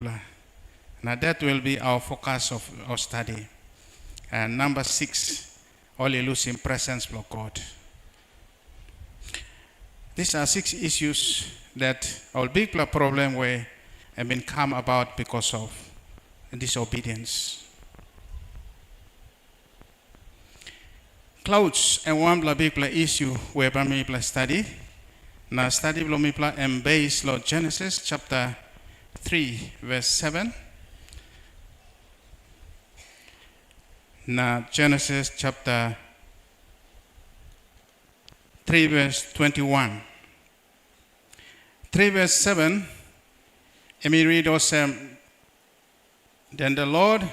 Now that will be our focus of our study. And number 6, all elusive presence of God. These are 6 issues that our big problem where have been come about because of disobedience. Clouds and one big issue where we study. Now study we and base Lord Genesis chapter 3 verse 7. Now Genesis chapter 3 verse 21. 3 verse 7. Let me read also. Then the Lord,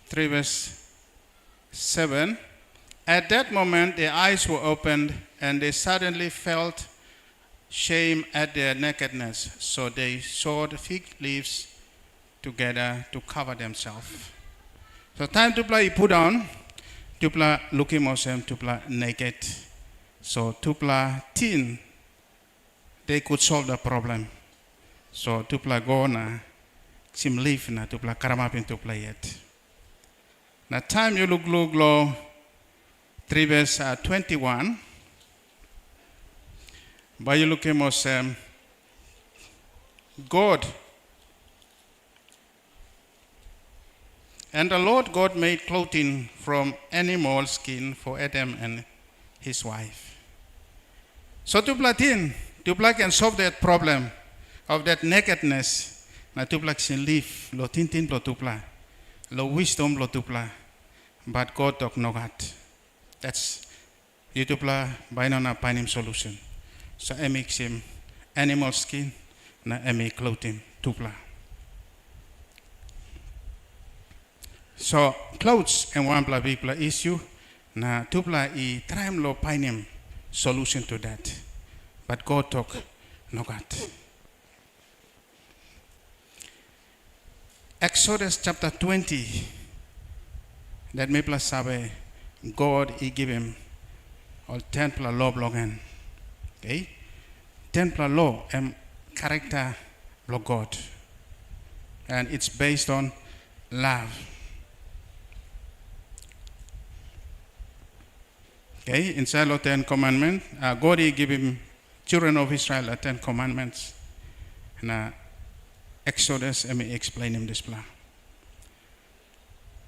3 verse 7. At that moment their eyes were opened and they suddenly felt shame at their nakedness. So they sewed fig leaves together to cover themselves. So time to play put on, to play looking motion, to play naked. So to play thin, they could solve the problem. So to play go na, sim leaf na to play karamapin to play it. Now time you look 3 verse 21. By you look at God. And the Lord God made clothing from animal skin for Adam and his wife. So Tupla can solve that problem of that nakedness. Na Tupla can live lo tintin lo Tupla, lo wisdom lo Tupla, but God talk no God. That's you Tupla by no na finding solution. So I make him animal skin, na I make clothing Tupla. So clothes and one blah blah issue na Tupla I try lo find him solution to that. But God talk no God. Exodus chapter 20. That me plus sabe God he give him all 10 plus law blogan. Okay? 10 plus law and character of God. And it's based on love. Okay, inside of 10 commandments, God he give him children of Israel 10 commandments. And Exodus, let me explain him this plan.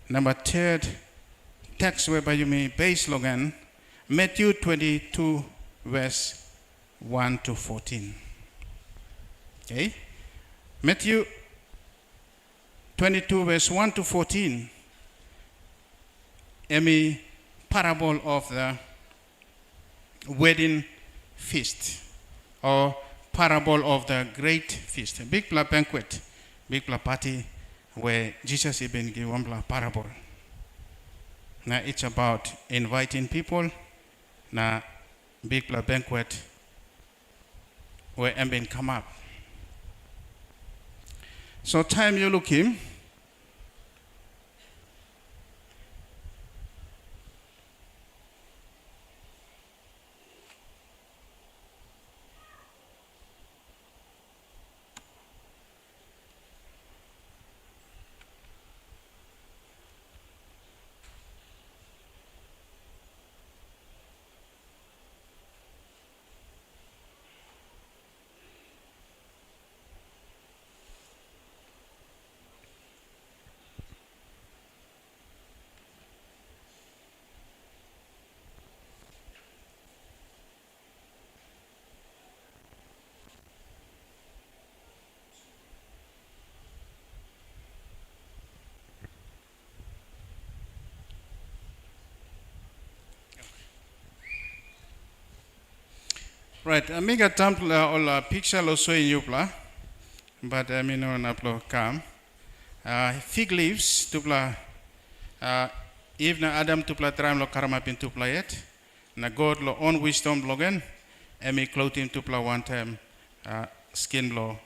Number 3rd text whereby you may base slogan, Matthew 22 verse 1 to 14. Okay, Matthew 22 verse 1 to 14. A parable of the wedding feast or parable of the great feast, a big banquet, big party where Jesus even gave one parable. Now it's about inviting people. Now big banquet where Ambin come up. So time you look him. Right, I make a temple or picture also in Yupla, but I mean on upload come. Fig leaves to play. If na Adam to play tram lo karamapin to play it. Na God lo own wisdom blogen. And me clothing to play one time skin lo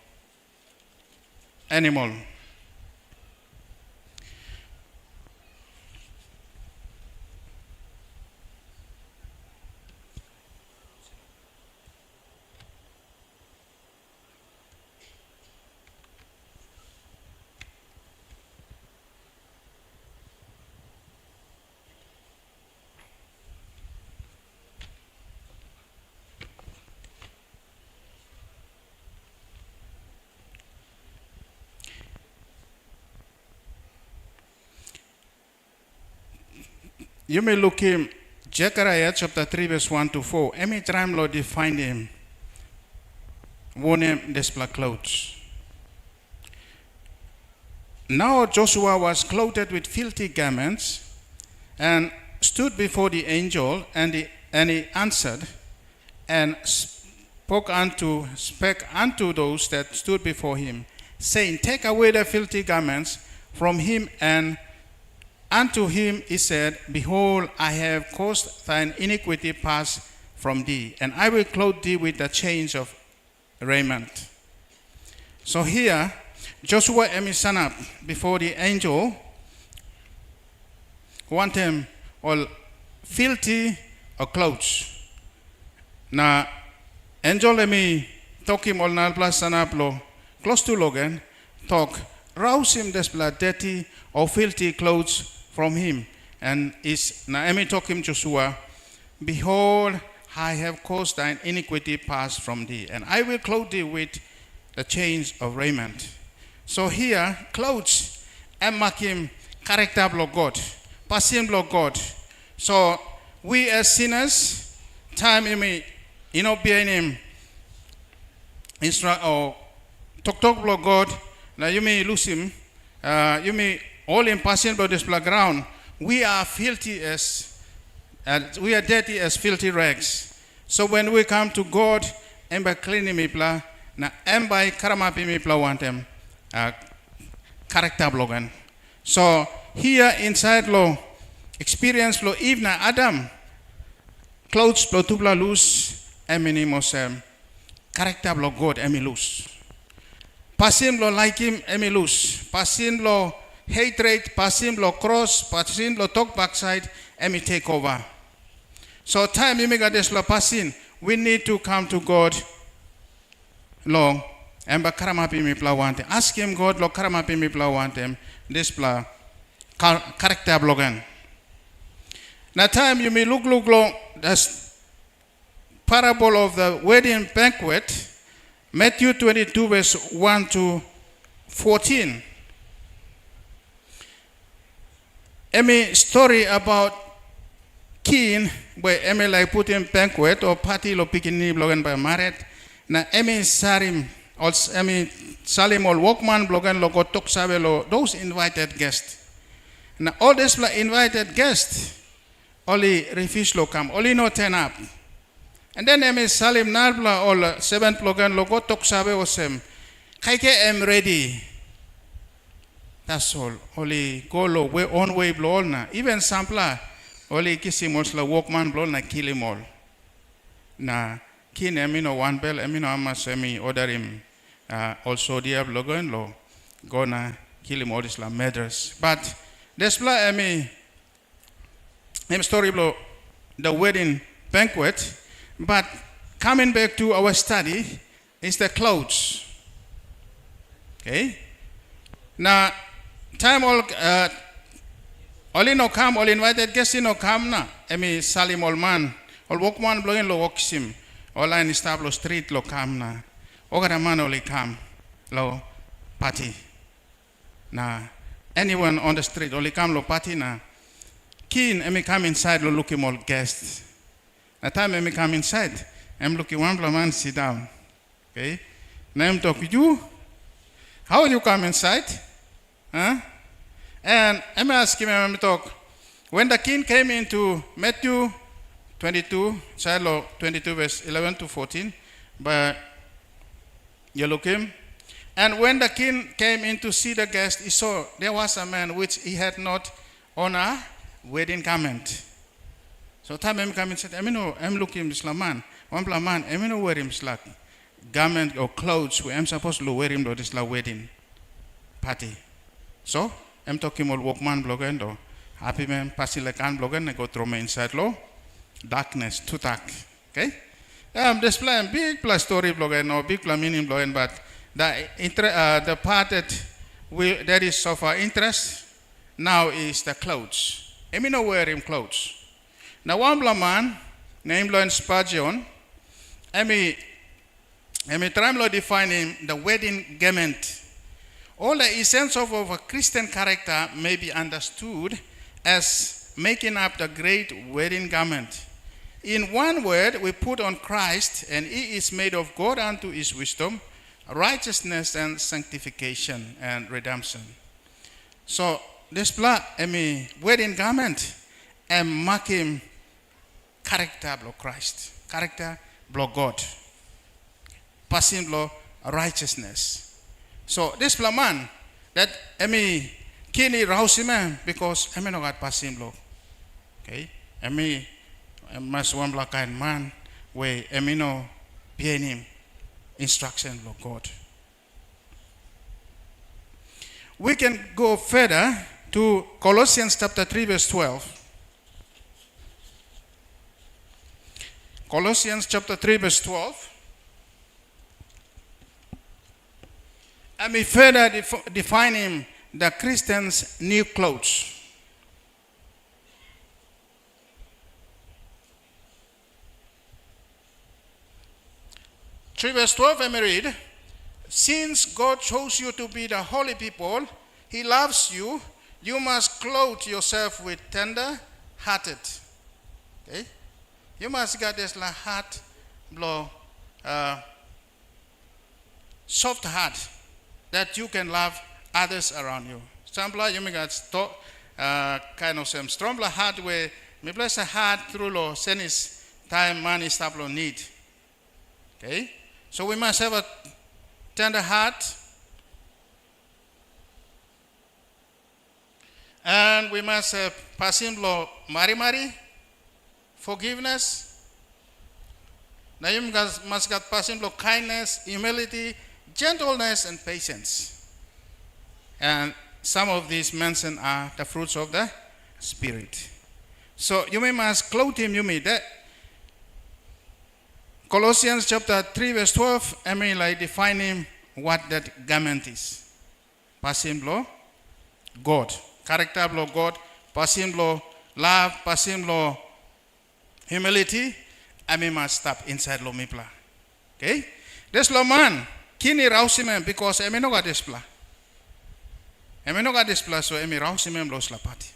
animal. you may look him, Zechariah chapter 3 verse 1 to 4. Every time Lord defined him, worn him this black clothes. Now Joshua was clothed with filthy garments and stood before the angel, and he answered and spake unto those that stood before him, saying, Take away the filthy garments from him. And unto him he said, Behold, I have caused thine iniquity pass from thee, and I will clothe thee with the change of raiment. So here, Joshua and his son up before the angel, want him all filthy or clothes. Now, angel let me talk him all now plus son up lo close to Logan, talk, rouse him this blood dirty or filthy clothes from him. And is now let me talk him Joshua, Behold, I have caused thine iniquity pass from thee, and I will clothe thee with the change of raiment. So here, clothes and make him character of God, passion of God. So we as sinners, time behind him, instruct or talk of God. Now you may lose him. You may all in passion about this ground. We are filthy we are dirty as filthy rags. So when we come to God, and by cleaning me pla, na and by karamapi me pla want them character blogan. So here inside lo experience lo even Adam clothes lo tubla loose emini mosem character lo God emi loose. Pasim lo like him emi loose. Pasim lo hatred, pasim lo cross, pasim lo talk backside emi take over. So time you make this lo pasin, we need to come to God lo and karamapi mi pla want. Ask him God lo karamapi mi pla want him this pla character blogan. Now time you may look lo that's parable of the wedding banquet, Matthew 22 verse 1 to 14. Any story about king where Emi like put in banquet or party lo pikini blogan by married. Na Emi sarim or Emi salim or workman blogan lo go tok sabe lo those invited guests. Na all this invited guests only refuse lo come, only no turn up. And then Emi salim narbla all 7 blogan lo go tok sabe osem. Kaike am ready. That's all. Only go lo way on way blow na. Even sampler only kisim also workman blow na kill him all. Na kin emino one bell emino amas emi order him also dia blogan lo gonna kill him all this la murders. But this bla emi story blow the wedding banquet. But coming back to our study is the clothes. Okay. Now time all no come, all invited guests no come na. Emi salim all man, all workman blowing lo walksim, all line stablo street lo come na. Ogara man only come lo party. Na anyone on the street only come lo party na. Keen emi come inside lo look him all guests. Na time emi come inside, I'm looking one man sit down. Okay. Now I'm talking you. How you come inside? Huh? And I'm asking him talk. When the king came into Matthew 22, Shiloh 22 verse 11 to 14, but you look him. And when the king came in to see the guest, he saw there was a man which he had not on a wedding garment. So time him come and said, I'm looking this man. One man, I'm wear him slack garment or clothes where I'm supposed to wear him to this wedding party. So I'm talking about workman blogan do happy man passing like an blogan and go throw me inside low darkness too dark. Okay? This plan big plus story blogan or big plus meaning blogan, but the part that is of our interest now is the clothes. I mean, wear him clothes. Now one man named Lloyd Spurgeon, I try to define him the wedding garment. All the essence of a Christian character may be understood as making up the great wedding garment. In one word, we put on Christ, and he is made of God unto his wisdom, righteousness and sanctification and redemption. So this blood, wedding garment, and marking character of Christ, character of God, passing blow righteousness. So this blood man that kini rausime because no got passing blow. Okay, mas one black kind man we no him instruction of God. We can go further to Colossians chapter 3 verse 12. Colossians chapter 3 verse 12. And we further defining the Christian's new clothes. 3 verse 12, let me read. Since God chose you to be the holy people, he loves you, you must clothe yourself with tender-hearted. Okay? You must get this heart, soft heart, that you can love others around you. Sample, you may get kind of some strong heart where me bless a heart through lo senis time money stop lo need. Okay? So we must have a tender heart, and we must pass him lo mari forgiveness. Now you must get pass him lo kindness, humility, gentleness, and patience. And some of these mentioned are the fruits of the Spirit. So you must clothe him, you may that. Colossians chapter 3 verse 12, defining what that garment is. Passing blow, God. Character blow, God. Passing blow, love. Passing blow, humility. Must stop inside lo mipla. Okay? This lo man, kini rausimem because no got this pla. No got this pla, so rausimem lo slapati.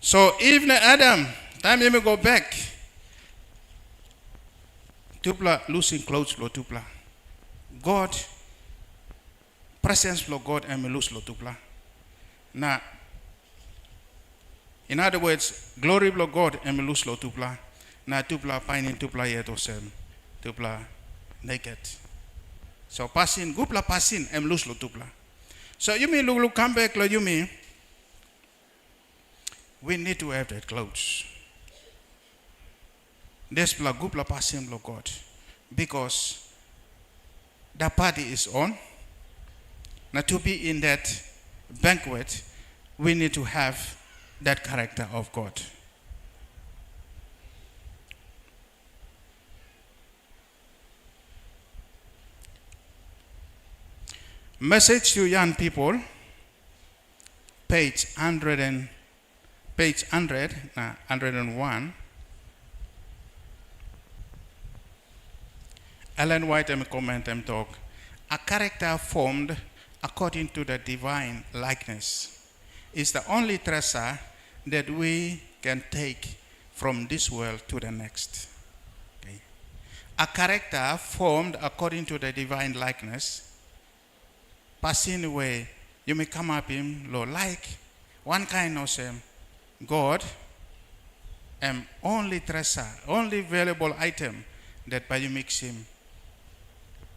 So even Adam, time you go back, tupla losing clothes lo tupla. God, presence lo God and me lose lo tupla. Now, in other words, glory lo God and me lose lo tupla. Na tupla pining tupla yet or sem, tupla naked. So passing, gupla passing and lose lo tupla. So you mean look come back lo you mean. We need to have that clothes. This gupla passing lo God. Because the party is on. Now to be in that banquet, we need to have that character of God. Message to young people, page 101. Ellen White comment and talk. A character formed according to the divine likeness is the only treasure that we can take from this world to the next. Okay. A character formed according to the divine likeness, passing away, you may come up him like one kind of same. God only treasure, only valuable item that by you mix him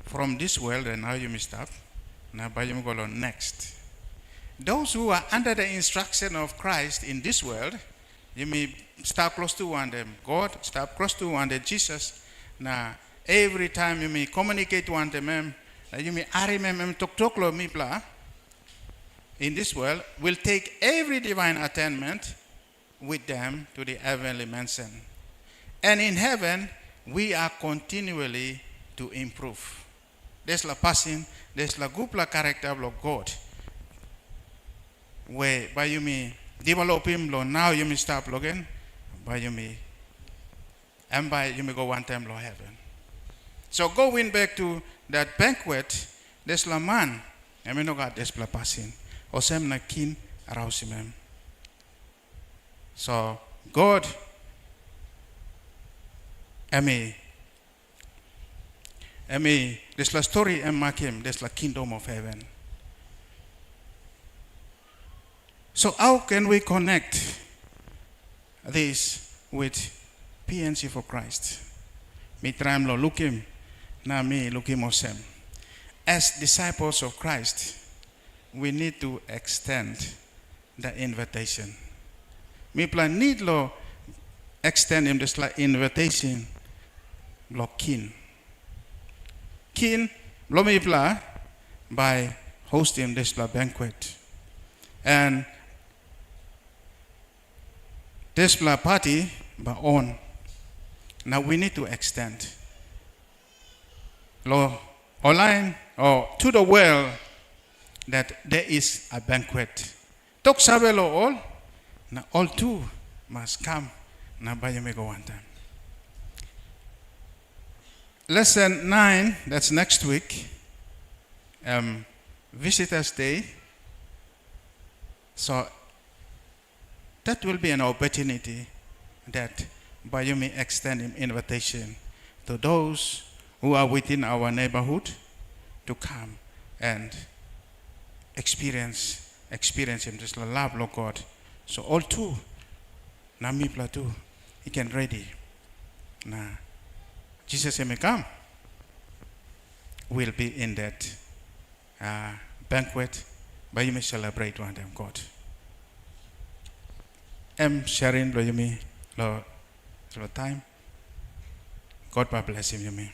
from this world, and now you may stop. Now by you go on next. Those who are under the instruction of Christ in this world, you may stop close to one them. God, stop close to one them. Jesus. Now every time you may communicate one them, you may talk me pla. In this world, will take every divine attainment with them to the heavenly mansion. And in heaven, we are continually to improve. There's la passing, there's la gupla character of God. Where by you may develop him, now you may stop again, by you may and by you may go one time lo heaven. So going back to that banquet, there's la man, I mean no God there's la passing, osem na kin arausimem. So God, there's la story and makim, there's la kingdom of heaven. So how can we connect this with PNC for Christ? Me tram lo lukim na me lukim osem. As disciples of Christ, we need to extend the invitation. Me plan need lo extend him this like invitation lo kin. Kin lo me plan by hosting this la banquet. And this party by on. Now we need to extend lo online or to the world that there is a banquet. Tok sabe lo all. Now all too must come. Now by you go one time. Lesson 9, that's next week. Visitors Day. So that will be an opportunity that by you may extend an invitation to those who are within our neighborhood to come and experience him, just love Lord God. So all too, na me too, he can ready. Now, Jesus may come. We'll be in that banquet, but you may celebrate one time God. Sharing lo yumi lo time. God bless him, you may.